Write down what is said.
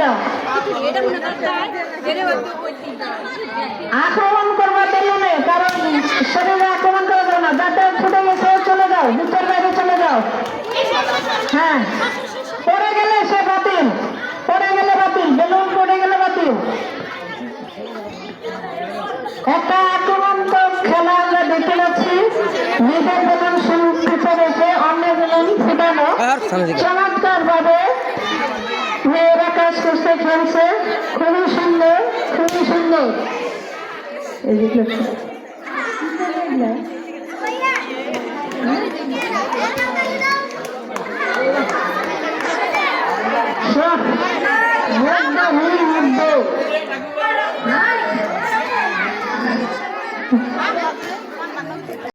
যাও। আক্রমণ করবা বেলুনে, কারণ শরীরে আক্রমণ করা যাবে না। যাতে ছুটে গেছে চলে যাও, বুথের বাইরে চলে যাও। হ্যাঁ, পড়ে গেলে সে বাতিল, পড়ে গেলে বাতিল, বেলুন পড়ে গেলে বাতিল। একটা আক্রমণাত্মক খেলা আমরা দেখতে পাচ্ছি। নিজের বেলুন সুরক্ষিত রেখে অন্যের বেলুন ফুটানো চমৎকার ভাবে মেয়েরা কাজ করছে, খেলছে। খুবই সুন্দর, খুবই সুন্দর। এই যে